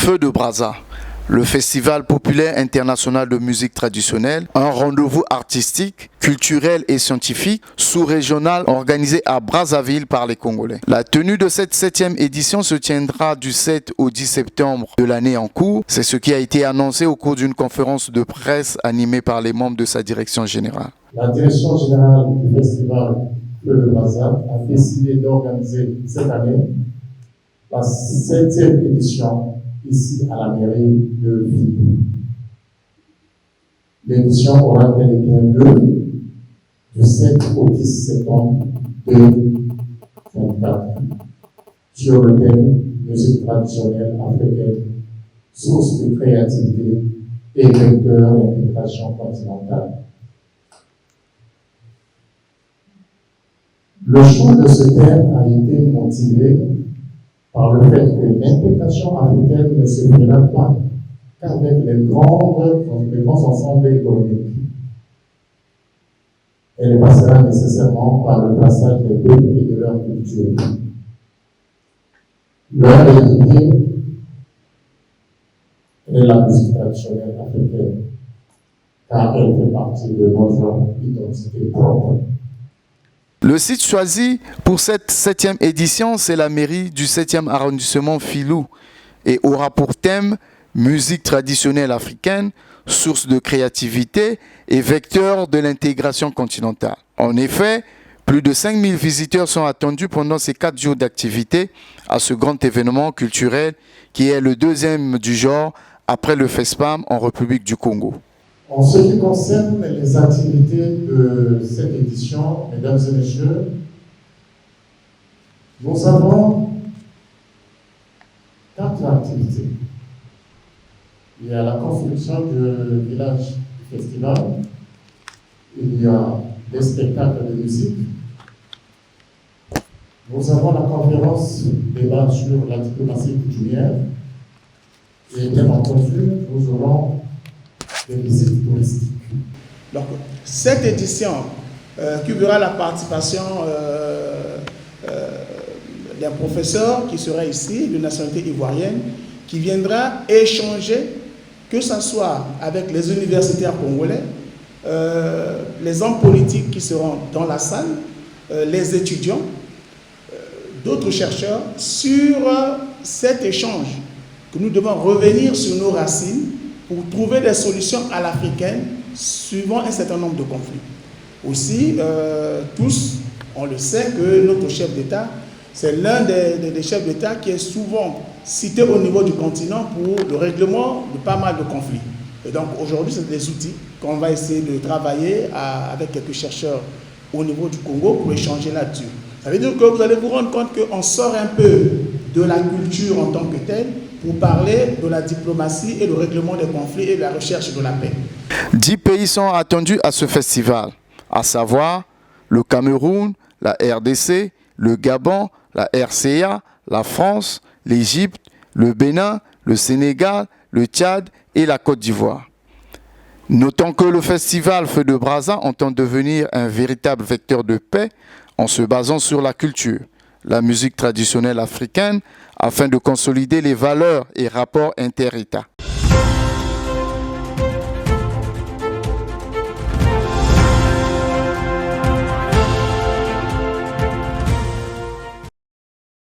Feu de Brazza, le festival populaire international de musique traditionnelle, un rendez-vous artistique, culturel et scientifique sous-régional organisé à Brazzaville par les Congolais. La tenue de cette 7e édition se tiendra du 7 au 10 septembre de l'année en cours. C'est ce qui a été annoncé au cours d'une conférence de presse animée par les membres de sa direction générale. La direction générale du festival Feu de Brazza a décidé d'organiser cette année la 7e édition ici à la mairie de Ville. L'édition aura bel et bien lieu du 7 au 10 septembre 2024 sur le thème musique traditionnelle africaine, source de créativité et vecteur d'intégration continentale. Le choix de ce thème a été motivé par le fait que l'intégration africaine ne se fera pas qu'avec les grands ensembles économiques. Elle passera nécessairement par le passage des peuples et de leur culture. Leur réalité est la musique traditionnelle africaine, car elle fait partie de notre identité propre. Le site choisi pour cette 7e édition, c'est la mairie du 7e arrondissement Filou et aura pour thème musique traditionnelle africaine, source de créativité et vecteur de l'intégration continentale. En effet, plus de 5000 visiteurs sont attendus pendant ces 4 jours d'activité à ce grand événement culturel qui est le 2e du genre après le FESPAM en République du Congo. En ce qui concerne les activités de cette édition, mesdames et messieurs, nous avons 4 activités. Il y a la construction du village du festival, il y a des spectacles de musique, nous avons la conférence débat sur la diplomatie coutumière, et bien entendu, nous aurons des visites touristiques. Donc, cette édition qui verra la participation d'un professeur qui sera ici, de nationalité ivoirienne, qui viendra échanger, que ce soit avec les universitaires congolais, les hommes politiques qui seront dans la salle, les étudiants, d'autres chercheurs, sur cet échange, que nous devons revenir sur nos racines pour trouver des solutions à l'africaine suivant un certain nombre de conflits. Aussi, tous, on le sait que notre chef d'État, c'est l'un des chefs d'État qui est souvent cité au niveau du continent pour le règlement de pas mal de conflits. Et donc aujourd'hui, c'est des outils qu'on va essayer de travailler avec quelques chercheurs au niveau du Congo pour échanger là-dessus. Ça veut dire que vous allez vous rendre compte qu'on sort un peu de la culture en tant que telle pour parler de la diplomatie et le règlement des conflits et de la recherche de la paix. 10 pays sont attendus à ce festival, à savoir le Cameroun, la RDC, le Gabon, la RCA, la France, l'Égypte, le Bénin, le Sénégal, le Tchad et la Côte d'Ivoire. Notons que le festival Feu de Brazza entend devenir un véritable vecteur de paix en se basant sur la culture, la musique traditionnelle africaine, afin de consolider les valeurs et rapports inter-États.